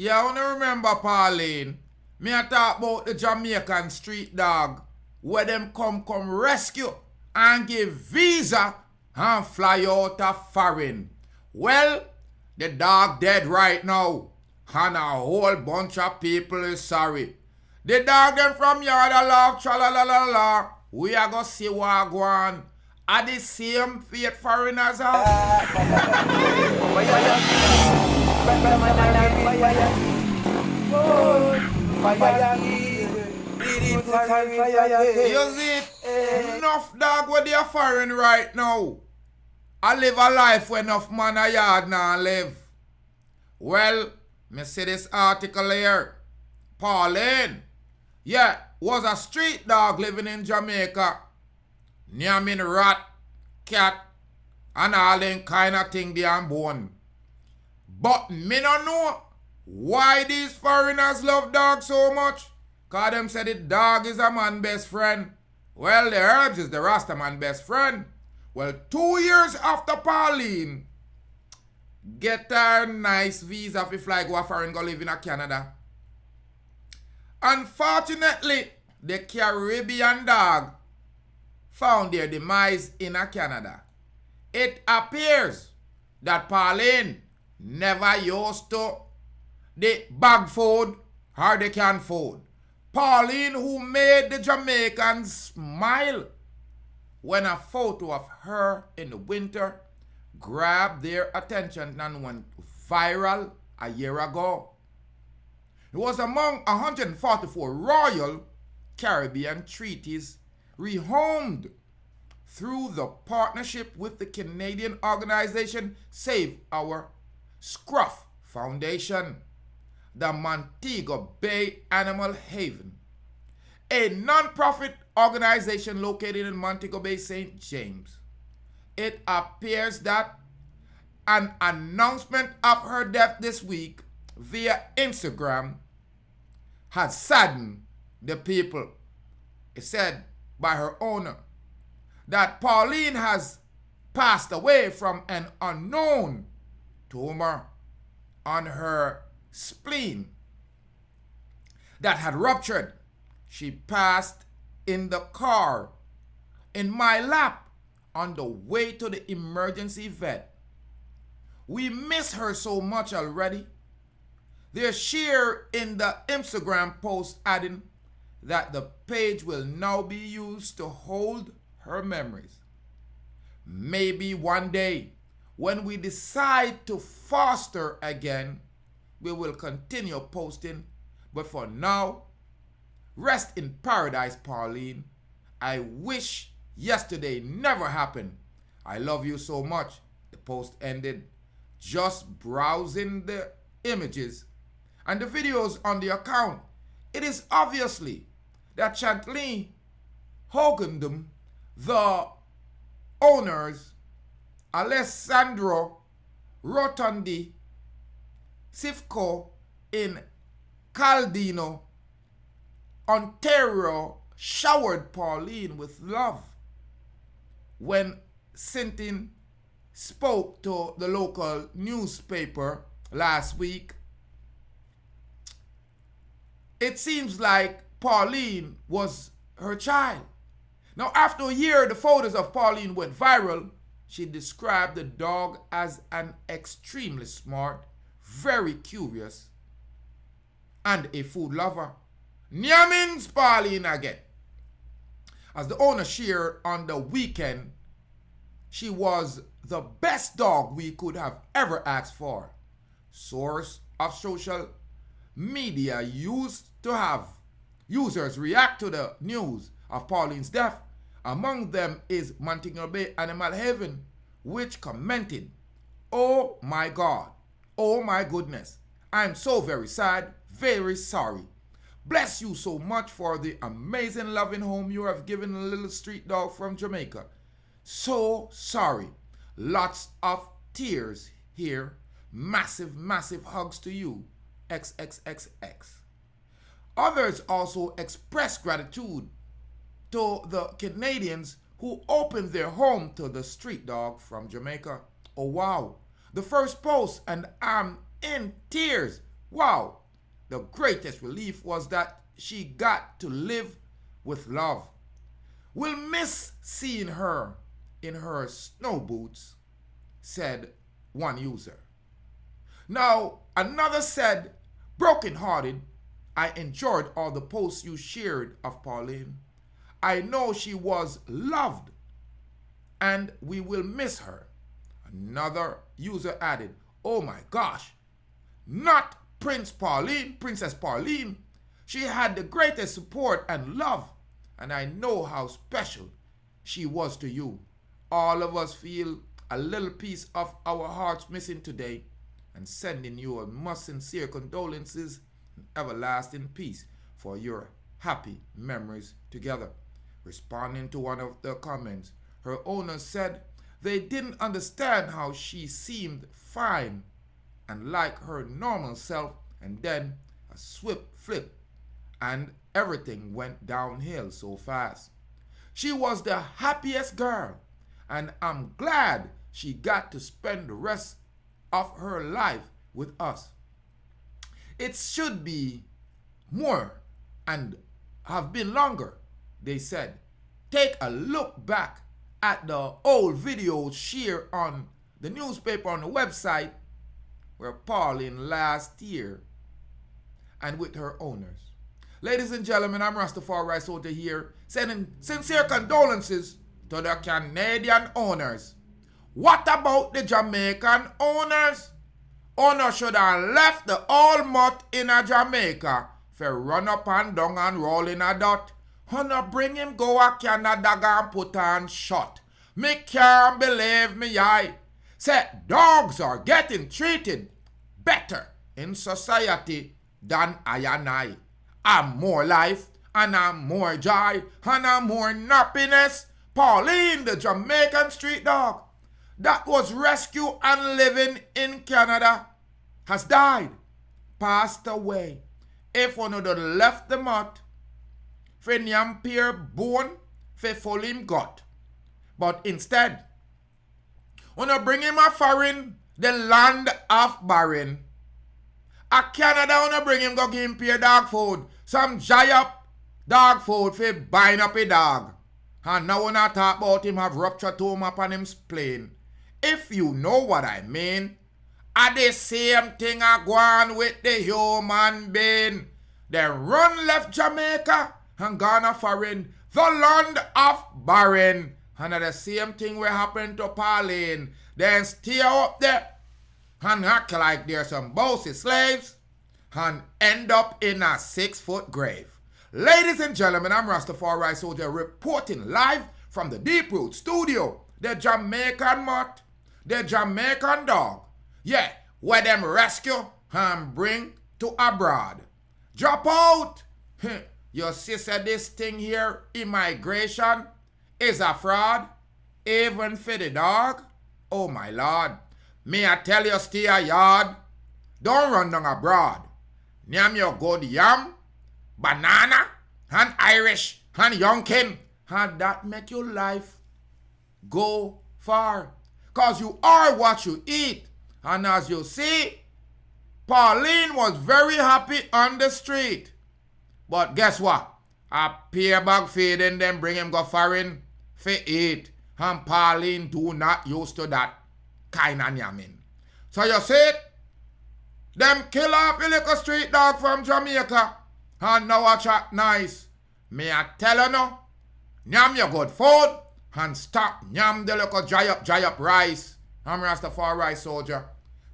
Yeah, I wanna remember Pauline. Me a talk about the Jamaican street dog where them come rescue and give visa and fly out of foreign. Well, the dog dead right now and a whole bunch of people is sorry. The dog them from yard a laugh tra la la la la. We a go see what go on. Are the same fate foreigners You see it? Enough dog where they are foreign right now. I live a life where enough man a yard now live. Well, me see this article here. Pauline, yeah, was a street dog living in Jamaica. Naming rat, cat, and all them kind of thing they are born. But me no know why these foreigners love dogs so much. Cause them said the dog is a man's best friend. Well, the herbs is the Rasta man best friend. Well, 2 years after Pauline get her nice visa fi fly go a foreign go live in a Canada. Unfortunately, the Caribbean dog found their demise in a Canada. It appears that Pauline never used to the bag food or the canned food. Pauline, who made the Jamaicans smile when a photo of her in the winter grabbed their attention and went viral a year ago. It was among 144 Royal Caribbean treaties rehomed through the partnership with the Canadian organization Our Scruff Foundation, the Montego Bay Animal Haven, a non-profit organization located in Montego Bay, St. James. It appears that an announcement of her death this week via Instagram has saddened the people. It said by her owner that Pauline has passed away from an unknown tumor on her spleen that had ruptured. She passed in the car in my lap on the way to the emergency vet. We miss her so much already. They share in the Instagram post adding that the page will now be used to hold her memories. Maybe one day, when we decide to foster again, we will continue posting. But for now, rest in paradise, Pauline. I wish yesterday never happened. I love you so much. The post ended. Just browsing the images and the videos on the account, it is obviously that Caitlynn, Hoogendoorn, the owners, Alessandro, Rotondi-Cyfko in Caledon, Ontario, showered Pauline with love when Caitlynn spoke to the local newspaper last week. It seems like Pauline was her child. Now, after a year, the photos of Pauline went viral. She described the dog as an extremely smart, very curious, and a food lover. Nyamins Pauline again. As the owner shared on the weekend, she was the best dog we could have ever asked for. Source of social media used to have users react to the news of Pauline's death. Among them is Montego Bay Animal Haven, which commented, "Oh my God, oh my goodness, I'm so very sad, very sorry. Bless you so much for the amazing loving home you have given a little street dog from Jamaica. So sorry. Lots of tears here. Massive, massive hugs to you. XXXX." Others also expressed gratitude to the Canadians who opened their home to the street dog from Jamaica. Oh wow. The first post, and I'm in tears. Wow, the greatest relief was that she got to live with love. We'll miss seeing her in her snow boots, said one user. Now, another said, brokenhearted, I enjoyed all the posts you shared of Pauline. I know she was loved and we will miss her. Another user added, oh my gosh, not Princess Pauline. She had the greatest support and love, and I know how special she was to you. All of us feel a little piece of our hearts missing today, and sending you a most sincere condolences and everlasting peace for your happy memories together. Responding to one of the comments, her owner said they didn't understand how she seemed fine and like her normal self, and then a swift flip and everything went downhill so fast. She was the happiest girl, and I'm glad she got to spend the rest of her life with us. It should be more and have been longer, they said. Take a look back at the old videos shared on the newspaper on the website where Pauline last year and with her owners. Ladies and gentlemen, I'm Rastafari Soldier here, sending sincere condolences to the Canadian owners. What about the Jamaican owners? Owners should have left the old mutt in a Jamaica for run up and down and roll in a dot. Honor bring him go a Canada and put on shot. Me can't believe me eye. Say dogs are getting treated better in society than I and I. I'm more life and I'm more joy and I'm more happiness. Pauline, the Jamaican street dog that was rescued and living in Canada, has died, passed away. If one of them left the mutt, for nyam peer bone, for full him gut. But instead, when I bring him a foreign, the land of barren. A Canada when I bring him go give him pay dog food. Some dry up dog food for buying up a dog. And now when I talk about him have rupture tomb upon him spleen. If you know what I mean, are the same thing I go on with the human being. They run left Jamaica and gone a foreign, the land of barren. And the same thing will happen to Pauline. Then stay up there and act like they're some bossy slaves and end up in a 6-foot grave. Ladies and gentlemen, I'm Rastafari Soldier reporting live from the Deep Root Studio. The Jamaican mutt, the Jamaican dog. Yeah, where them rescue and bring to abroad. Drop out. You see this thing here, immigration, is a fraud, even for the dog. Oh my Lord, me I tell you stay a yard, don't run down abroad. Nyam your good yam, banana, and Irish, and Yonkin, and that make your life go far. Cause you are what you eat. And as you see, Pauline was very happy on the street. But guess what? A peer bag feeding them bring him go foreign for eat. And Pauline do not used to that kind of nyamming. So you see it? Them kill off a little street dog from Jamaica. And now I chat nice. Me I tell you no. Nyam your good food. And stop nyam the little dry up rice. I'm Rastafari Soldier.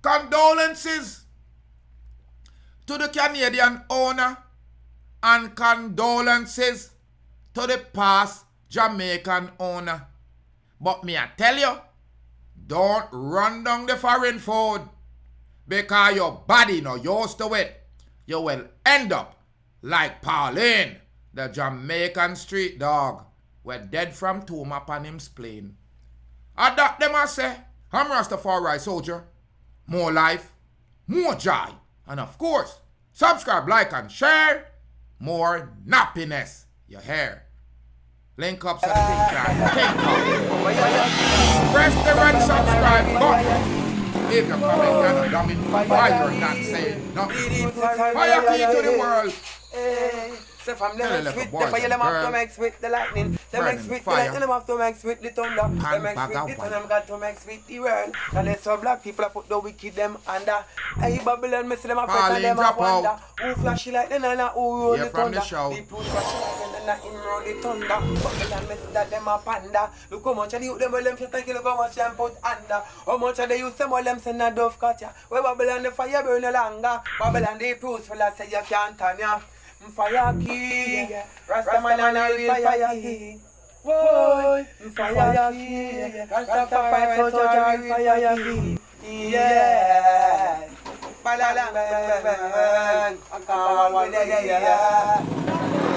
Condolences to the Canadian owner. And condolences to the past Jamaican owner. But me I tell you, don't run down the foreign food. Because your body no used to it. You will end up like Pauline, the Jamaican street dog, were dead from tomb upon him spleen. Adapt them I say, I'm Rastafari Soldier. More life, more joy, and of course, subscribe, like, and share. More nappiness, your hair. Link up so the thing can take off. Press the red subscribe button if your comment cannot damage why you're not saying nothing. Fire key to the world. So from the mix with the fire, them have to mix with the lightning. They mix with the lightning, them have to mix with the thunder. They mix with the thunder, them got to mix with the world. And there's some black people that put the wicked them under. Hey, Babylon, me see them a fret and them a wonder. Who flashy like them and who roll the thunder. People flashy like them and him roll the thunder. Babylon, me see that them a panda. Look how much of the youth them well them shit take, look how much them put under. How much of the youth them well them send a dove cut ya. Where Babylon the fire burn no longer. Babylon the proofs for that say you can't turn ya. Fire key, Rastaman a real fire key. Whoa, fire key, Rastafari Soldier real fire key. Yeah,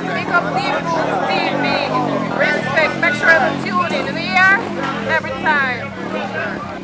Pick up Deep Roots TV. Respect, make sure to tune in the year every time.